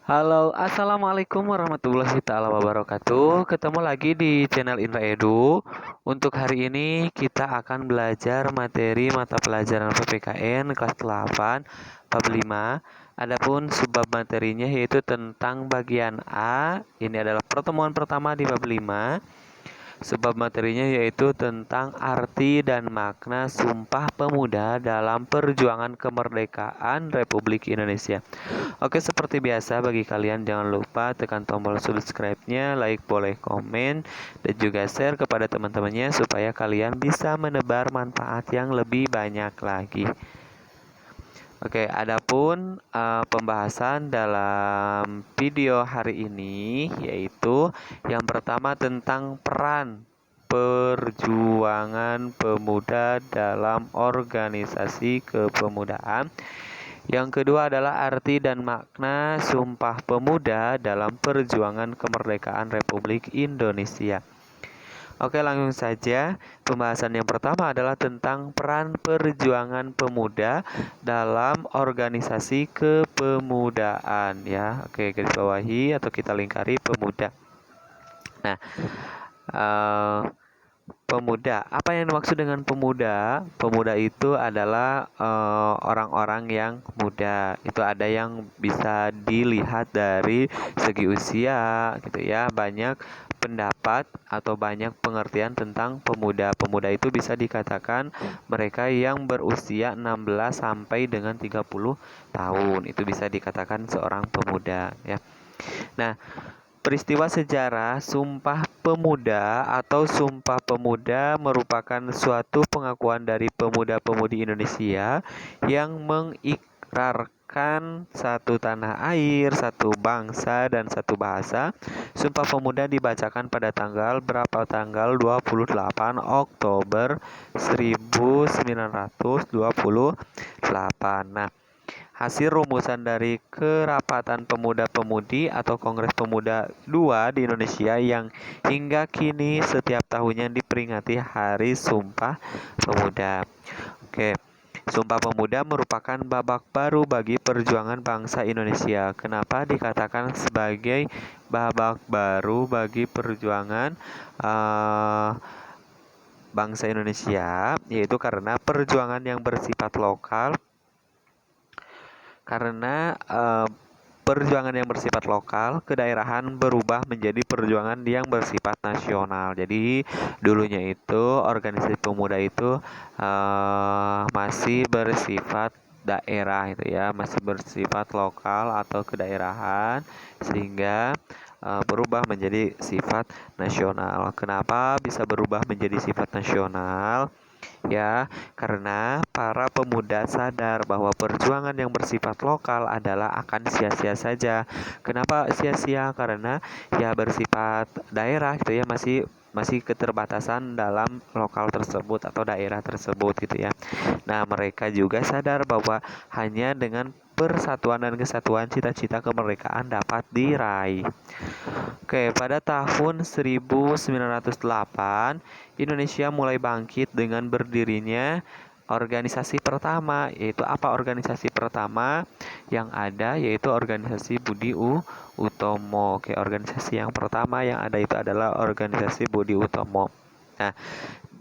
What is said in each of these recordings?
Halo, assalamualaikum warahmatullahi taala wabarakatuh. Ketemu lagi di channel Indra Edu. Untuk hari ini kita akan belajar materi mata pelajaran PPKN kelas 8 bab 5. Adapun subbab materinya yaitu tentang bagian A. Ini adalah pertemuan pertama di bab 5. Sebab materinya yaitu tentang arti dan makna Sumpah Pemuda dalam perjuangan kemerdekaan Republik Indonesia. Oke, seperti biasa bagi kalian jangan lupa tekan tombol subscribe-nya, like, boleh komen, dan juga share kepada teman-temannya supaya kalian bisa menebar manfaat yang lebih banyak lagi. Oke, adapun pembahasan dalam video hari ini yaitu yang pertama tentang peran perjuangan pemuda dalam organisasi kepemudaan. Yang kedua adalah arti dan makna Sumpah Pemuda dalam perjuangan kemerdekaan Republik Indonesia. Oke, langsung saja. Pembahasan yang pertama adalah tentang peran perjuangan pemuda dalam organisasi kepemudaan ya. Oke, garis bawahi atau kita lingkari pemuda. Nah, eh, pemuda, apa yang dimaksud dengan pemuda? Pemuda itu adalah orang-orang yang muda. Itu ada yang bisa dilihat dari segi usia gitu ya. Banyak pendapat atau banyak pengertian tentang pemuda. Pemuda itu bisa dikatakan mereka yang berusia 16 sampai dengan 30 tahun. Itu bisa dikatakan seorang pemuda ya. Nah, peristiwa sejarah Sumpah Pemuda atau Sumpah Pemuda merupakan suatu pengakuan dari pemuda-pemudi Indonesia yang mengikrarkan satu tanah air, satu bangsa, dan satu bahasa. Sumpah Pemuda dibacakan pada tanggal berapa? Tanggal 28 Oktober 1928. Nah, hasil rumusan dari Kerapatan Pemuda-Pemudi atau Kongres Pemuda II di Indonesia yang hingga kini setiap tahunnya diperingati Hari Sumpah Pemuda. Oke, Sumpah Pemuda merupakan babak baru bagi perjuangan bangsa Indonesia. Kenapa dikatakan sebagai babak baru bagi perjuangan bangsa Indonesia? Yaitu karena perjuangan yang bersifat lokal karena perjuangan yang bersifat lokal kedaerahan berubah menjadi perjuangan yang bersifat nasional. Jadi dulunya itu organisasi pemuda itu masih bersifat daerah itu ya, masih bersifat lokal atau kedaerahan sehingga berubah menjadi sifat nasional. Kenapa bisa berubah menjadi sifat nasional? Ya, karena para pemuda sadar bahwa perjuangan yang bersifat lokal adalah akan sia-sia saja. Kenapa sia-sia? Karena ya bersifat daerah gitu ya, masih keterbatasan dalam lokal tersebut atau daerah tersebut gitu ya. Nah, mereka juga sadar bahwa hanya dengan persatuan dan kesatuan cita-cita kemerdekaan dapat diraih. Oke, pada tahun 1908, Indonesia mulai bangkit dengan berdirinya organisasi pertama, yaitu apa organisasi pertama yang ada, yaitu organisasi Budi Utomo. Oke, organisasi yang pertama yang ada itu adalah organisasi Budi Utomo. Nah,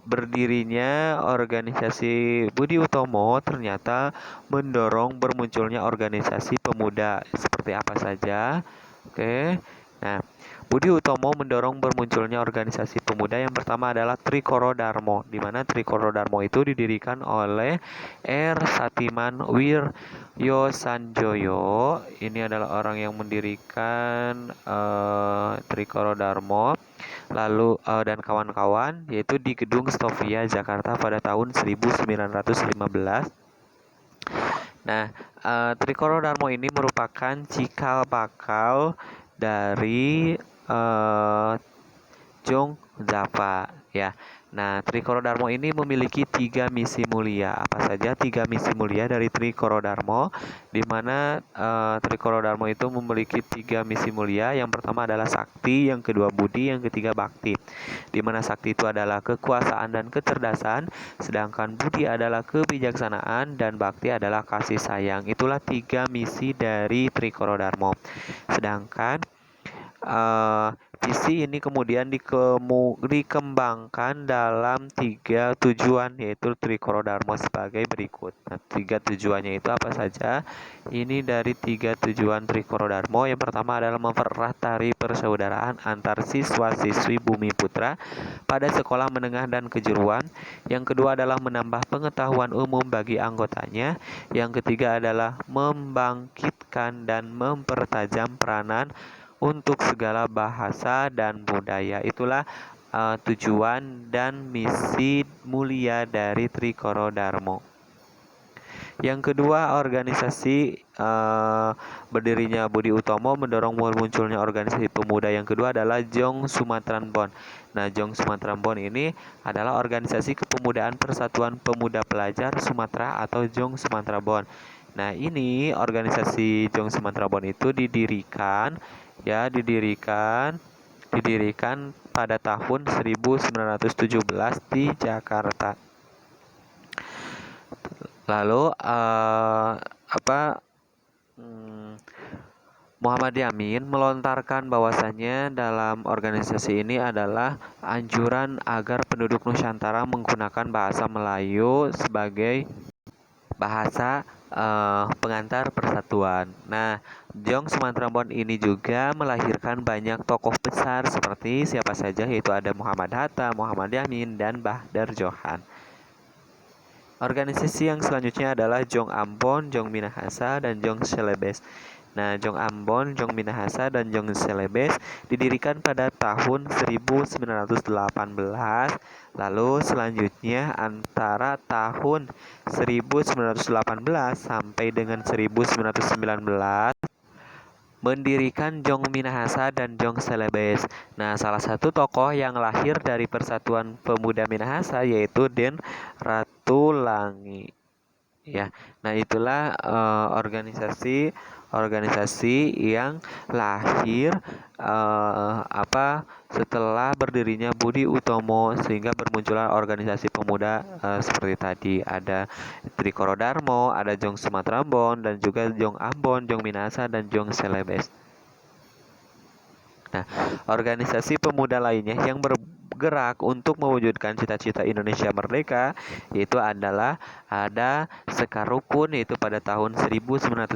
berdirinya organisasi Budi Utomo ternyata mendorong bermunculnya organisasi pemuda seperti apa saja. Oke. Nah, Budi Utomo mendorong bermunculnya organisasi pemuda yang pertama adalah Trikoro Darmo, di mana Trikoro Darmo itu didirikan oleh R. Satiman Wiryo Sanjoyo. Ini adalah orang yang mendirikan Trikoro Darmo, lalu dan kawan-kawan, yaitu di Gedung Stovia Jakarta pada tahun 1915. Nah, Trikoro Darmo ini merupakan cikal bakal dari Jong Java ya. Nah, Trikoro Darmo ini memiliki 3 misi mulia. Apa saja 3 misi mulia dari Trikoro Darmo? Di mana Trikoro Darmo itu memiliki 3 misi mulia. Yang pertama adalah sakti, yang kedua budi, yang ketiga bakti. Di mana sakti itu adalah kekuasaan dan kecerdasan, sedangkan budi adalah kebijaksanaan dan bakti adalah kasih sayang. Itulah 3 misi dari Trikoro Darmo. Sedangkan visi ini kemudian dikembangkan dalam 3 tujuan, yaitu Trikoro Darmo sebagai berikut. Nah, 3 tujuannya itu apa saja? Ini dari 3 tujuan Trikoro Darmo. Yang pertama adalah mempererat tali persaudaraan antar siswa-siswi Bumi Putra pada sekolah menengah dan kejuruan. Yang kedua adalah menambah pengetahuan umum bagi anggotanya. Yang ketiga adalah membangkitkan dan mempertajam peranan untuk segala bahasa dan budaya. Itulah tujuan dan misi mulia dari Trikoro Darmo. Yang kedua, organisasi berdirinya Budi Utomo mendorong munculnya organisasi pemuda. Yang kedua adalah Jong Sumatran Bon. Nah, Jong Sumatran Bon ini adalah organisasi kepemudaan Persatuan Pemuda Pelajar Sumatera atau Jong Sumatera Bon. Nah, ini organisasi Jong Sumatera Bon itu didirikan pada tahun 1917 di Jakarta. Lalu Muhammad Yamin melontarkan bahwasannya dalam organisasi ini adalah anjuran agar penduduk Nusantara menggunakan bahasa Melayu sebagai bahasa pengantar persatuan. Nah, Jong Sumatera Bon ini juga melahirkan banyak tokoh besar seperti siapa saja, yaitu ada Muhammad Hatta, Muhammad Yamin, dan Bahdar Johan. Organisasi yang selanjutnya adalah Jong Ambon, Jong Minahasa, dan Jong Celebes. Nah, Jong Ambon, Jong Minahasa, dan Jong Celebes didirikan pada tahun 1918. Lalu selanjutnya antara tahun 1918 sampai dengan 1919 mendirikan Jong Minahasa dan Jong Celebes. Nah, salah satu tokoh yang lahir dari Persatuan Pemuda Minahasa yaitu Den Ratulangi. Ya, nah itulah organisasi yang lahir setelah berdirinya Budi Utomo, sehingga bermunculan organisasi pemuda seperti tadi ada Trikoro Darmo, ada Jong Sumatera Bon, dan juga Jong Ambon, Jong Minahasa, dan Jong Celebes. Nah, organisasi pemuda lainnya yang bergerak untuk mewujudkan cita-cita Indonesia merdeka yaitu adalah ada Sekar Rukun, yaitu pada tahun 1919,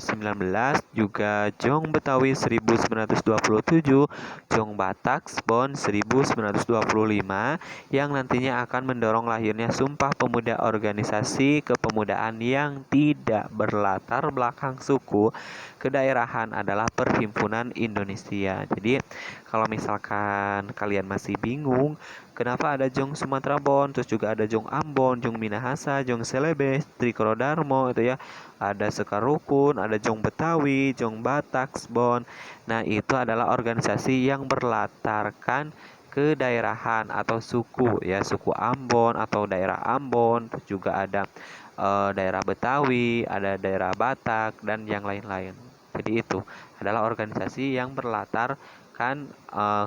juga Jong Betawi 1927, Jong Batak Bon 1925, yang nantinya akan mendorong lahirnya Sumpah Pemuda, organisasi kepemudaan yang tidak berlatar belakang suku kedaerahan adalah Perhimpunan Indonesia. Jadi kalau misalkan kalian masih bingung kenapa ada Jong Sumatera Bon, terus juga ada Jong Ambon, Jong Minahasa, Jong Celebes, Trikoro Darmo itu ya, ada Sekar Rukun, ada Jong Betawi, Jong Batak Bon. Nah, itu adalah organisasi yang berlatarkan kedaerahan atau suku ya, suku Ambon atau daerah Ambon, terus juga ada daerah Betawi, ada daerah Batak, dan yang lain-lain. Jadi itu adalah organisasi yang berlatarkan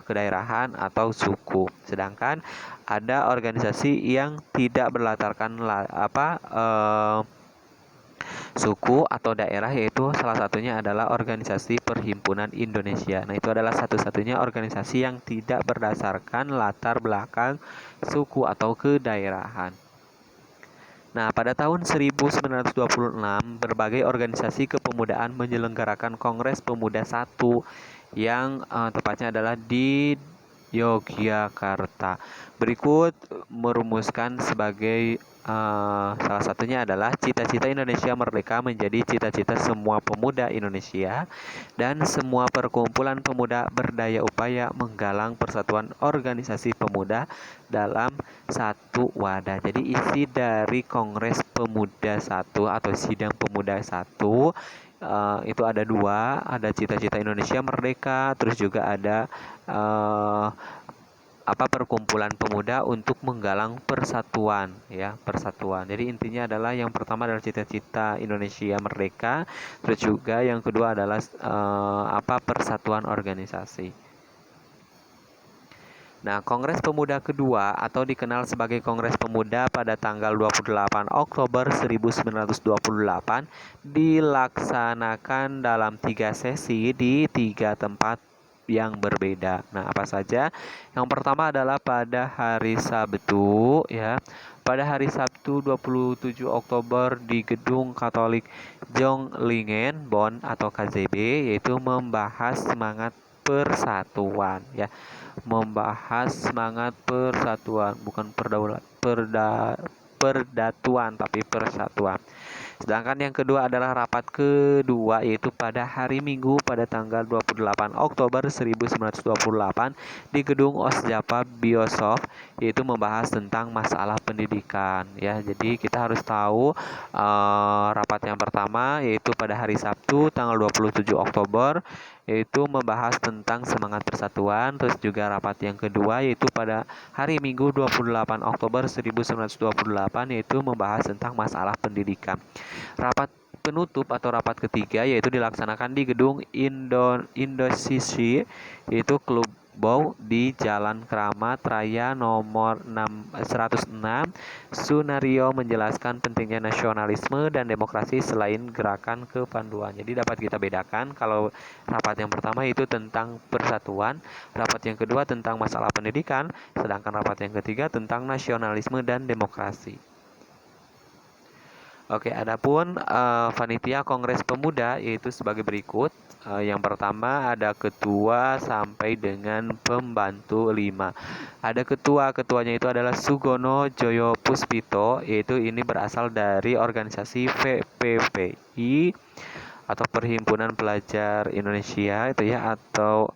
kedaerahan atau suku. Sedangkan ada organisasi yang tidak berlatarkan suku atau daerah, yaitu salah satunya adalah organisasi Perhimpunan Indonesia. Nah, itu adalah satu-satunya organisasi yang tidak berdasarkan latar belakang suku atau kedaerahan. Nah, pada tahun 1926, berbagai organisasi kepemudaan menyelenggarakan Kongres Pemuda 1 yang tepatnya adalah di Yogyakarta. Berikut merumuskan sebagai salah satunya adalah cita-cita Indonesia merdeka menjadi cita-cita semua pemuda Indonesia, dan semua perkumpulan pemuda berdaya upaya menggalang persatuan organisasi pemuda dalam satu wadah. Jadi isi dari Kongres Pemuda 1 atau Sidang Pemuda 1 itu ada dua, ada cita-cita Indonesia merdeka, terus juga ada perkumpulan pemuda untuk menggalang persatuan, ya, persatuan. Jadi intinya adalah yang pertama adalah cita-cita Indonesia merdeka, terus juga yang kedua adalah persatuan organisasi. Nah, Kongres Pemuda kedua atau dikenal sebagai Kongres Pemuda pada tanggal 28 Oktober 1928 dilaksanakan dalam 3 sesi di 3 tempat yang berbeda. Nah, apa saja? Yang pertama adalah pada hari Sabtu, ya. Pada hari Sabtu 27 Oktober di Gedung Katolik Jonglingen, Bonn atau KZB, yaitu membahas semangat persatuan, ya, membahas semangat persatuan, bukan perdatuan tapi persatuan. Sedangkan yang kedua adalah rapat kedua, yaitu pada hari Minggu pada tanggal 28 Oktober 1928 di Gedung Osjapa Biosof, yaitu membahas tentang masalah pendidikan, ya. Jadi kita harus tahu rapat yang pertama yaitu pada hari Sabtu tanggal 27 Oktober yaitu membahas tentang semangat persatuan. Terus juga rapat yang kedua yaitu pada hari Minggu 28 Oktober 1928 yaitu membahas tentang masalah pendidikan. Rapat penutup atau rapat ketiga yaitu dilaksanakan di Gedung Indosisi, yaitu Klub Bow di Jalan Kramat Raya nomor 106. Sunario menjelaskan pentingnya nasionalisme dan demokrasi selain gerakan kepanduan. Jadi dapat kita bedakan kalau rapat yang pertama itu tentang persatuan, rapat yang kedua tentang masalah pendidikan, sedangkan rapat yang ketiga tentang nasionalisme dan demokrasi. Oke, adapun panitia Kongres Pemuda yaitu sebagai berikut. Yang pertama ada ketua sampai dengan pembantu 5. Ada ketuanya itu adalah Sugono Joyo Puspito, yaitu ini berasal dari organisasi VPPI atau Perhimpunan Pelajar Indonesia itu, ya, atau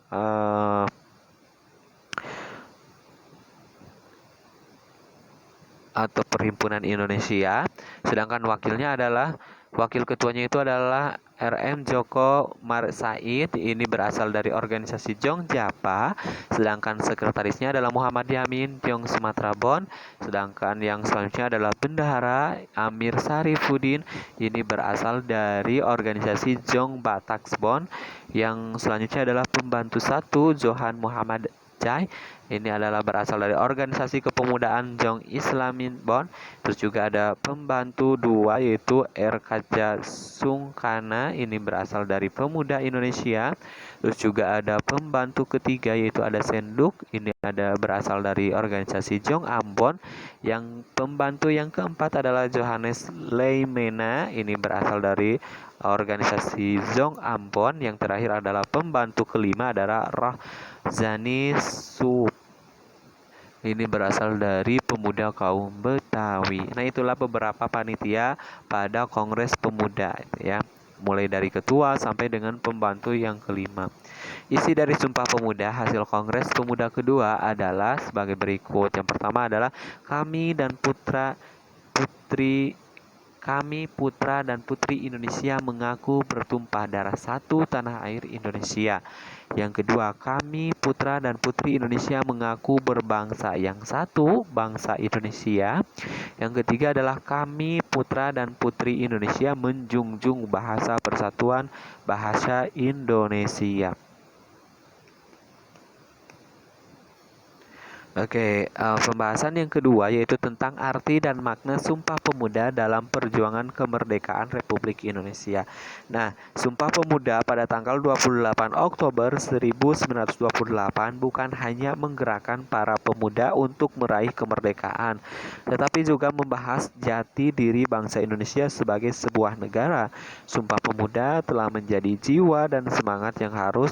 Perhimpunan Indonesia. Sedangkan wakil ketuanya itu adalah RM Joko Marsaid, ini berasal dari organisasi Jong Japa. Sedangkan sekretarisnya adalah Muhammad Yamin Jong Sumatera Bon. Sedangkan yang selanjutnya adalah Bendahara Amir Sarifudin, ini berasal dari organisasi Jong Bataks Bon. Yang selanjutnya adalah pembantu 1 Johan Muhammad Jai, ini adalah berasal dari organisasi kepemudaan Jong Islamin Bon. Terus juga ada pembantu 2 yaitu Kaja Sungkana, ini berasal dari Pemuda Indonesia. Terus juga ada pembantu ketiga yaitu ada Senduk, ini ada berasal dari organisasi Jong Ambon. Yang pembantu yang keempat adalah Johannes Leimena, ini berasal dari organisasi Jong Ambon. Yang terakhir adalah pembantu kelima adalah Zani Sup, ini berasal dari Pemuda Kaum Betawi. Nah, itulah beberapa panitia pada Kongres Pemuda, ya, mulai dari ketua sampai dengan pembantu yang kelima. Isi dari Sumpah Pemuda hasil Kongres Pemuda kedua adalah sebagai berikut. Yang pertama adalah kami putra dan putri Indonesia mengaku bertumpah darah satu tanah air Indonesia. Yang kedua, kami putra dan putri Indonesia mengaku berbangsa yang satu, bangsa Indonesia. Yang ketiga adalah kami putra dan putri Indonesia menjunjung bahasa persatuan, bahasa Indonesia. Oke, pembahasan yang kedua yaitu tentang arti dan makna Sumpah Pemuda dalam perjuangan kemerdekaan Republik Indonesia. Nah, Sumpah Pemuda pada tanggal 28 Oktober 1928 bukan hanya menggerakkan para pemuda untuk meraih kemerdekaan, tetapi juga membahas jati diri bangsa Indonesia sebagai sebuah negara. Sumpah Pemuda telah menjadi jiwa dan semangat yang harus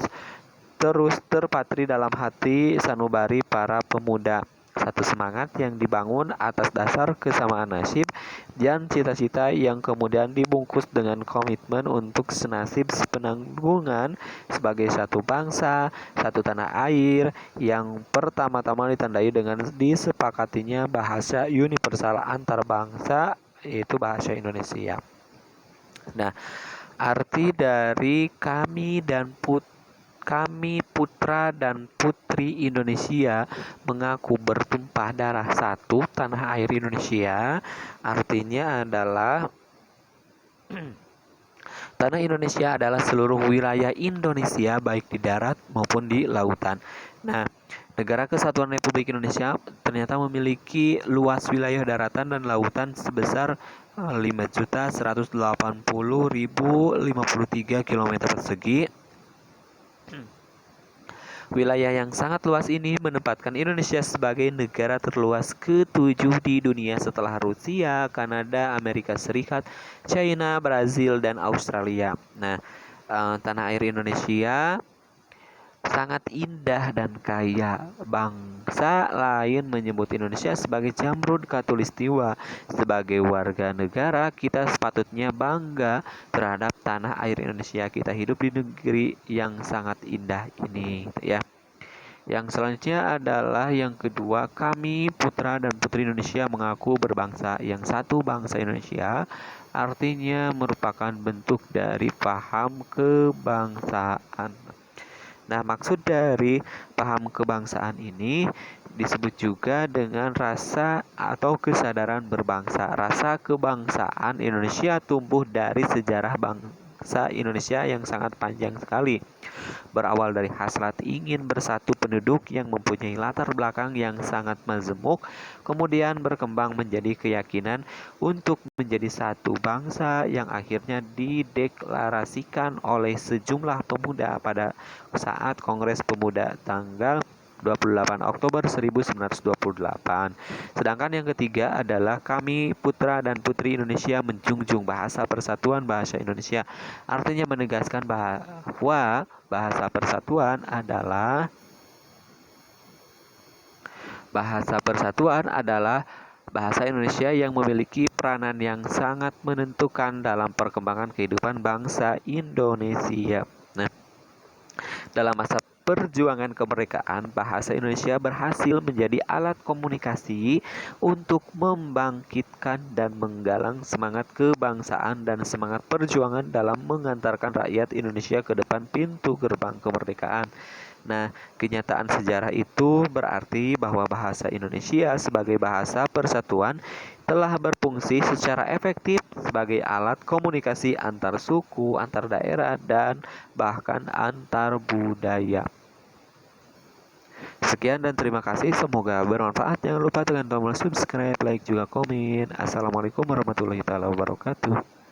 terus terpatri dalam hati sanubari para pemuda. Satu semangat yang dibangun atas dasar kesamaan nasib dan cita-cita yang kemudian dibungkus dengan komitmen untuk senasib sepenanggungan sebagai satu bangsa, satu tanah air yang pertama-tama ditandai dengan disepakatinya bahasa universal antar bangsa, yaitu bahasa Indonesia. Nah, arti dari kami putra dan putri Indonesia mengaku bertumpah darah satu tanah air Indonesia. Artinya adalah tanah Indonesia adalah seluruh wilayah Indonesia baik di darat maupun di lautan. Nah, Negara Kesatuan Republik Indonesia ternyata memiliki luas wilayah daratan dan lautan sebesar 5.180.053 km persegi. Wilayah yang sangat luas ini menempatkan Indonesia sebagai negara terluas ke-7 di dunia setelah Rusia, Kanada, Amerika Serikat, China, Brazil, dan Australia. Nah, tanah air Indonesia sangat indah dan kaya. Bangsa lain menyebut Indonesia sebagai jamrud khatulistiwa. Sebagai warga negara, kita sepatutnya bangga terhadap tanah air Indonesia. Kita hidup di negeri yang sangat indah ini, ya. Yang selanjutnya adalah yang kedua, kami putra dan putri Indonesia mengaku berbangsa. Yang satu, bangsa Indonesia, artinya merupakan bentuk dari paham kebangsaan. Nah, maksud dari paham kebangsaan ini disebut juga dengan rasa atau kesadaran berbangsa. Rasa kebangsaan Indonesia tumbuh dari sejarah bangsa Indonesia yang sangat panjang sekali. Berawal dari hasrat ingin bersatu penduduk yang mempunyai latar belakang yang sangat majemuk, kemudian berkembang menjadi keyakinan untuk menjadi satu bangsa yang akhirnya dideklarasikan oleh sejumlah pemuda pada saat Kongres Pemuda tanggal 28 Oktober 1928. Sedangkan yang ketiga adalah kami putra dan putri Indonesia menjunjung bahasa persatuan bahasa Indonesia. Artinya menegaskan bahwa bahasa persatuan adalah bahasa Indonesia yang memiliki peranan yang sangat menentukan dalam perkembangan kehidupan bangsa Indonesia. Nah, dalam masa perjuangan kemerdekaan, bahasa Indonesia berhasil menjadi alat komunikasi untuk membangkitkan dan menggalang semangat kebangsaan dan semangat perjuangan dalam mengantarkan rakyat Indonesia ke depan pintu gerbang kemerdekaan. Nah, kenyataan sejarah itu berarti bahwa bahasa Indonesia sebagai bahasa persatuan telah berfungsi secara efektif sebagai alat komunikasi antar suku, antar daerah, dan bahkan antar budaya. Sekian dan terima kasih, semoga bermanfaat. Jangan lupa tekan tombol subscribe, like, juga komen. Assalamualaikum warahmatullahi wabarakatuh.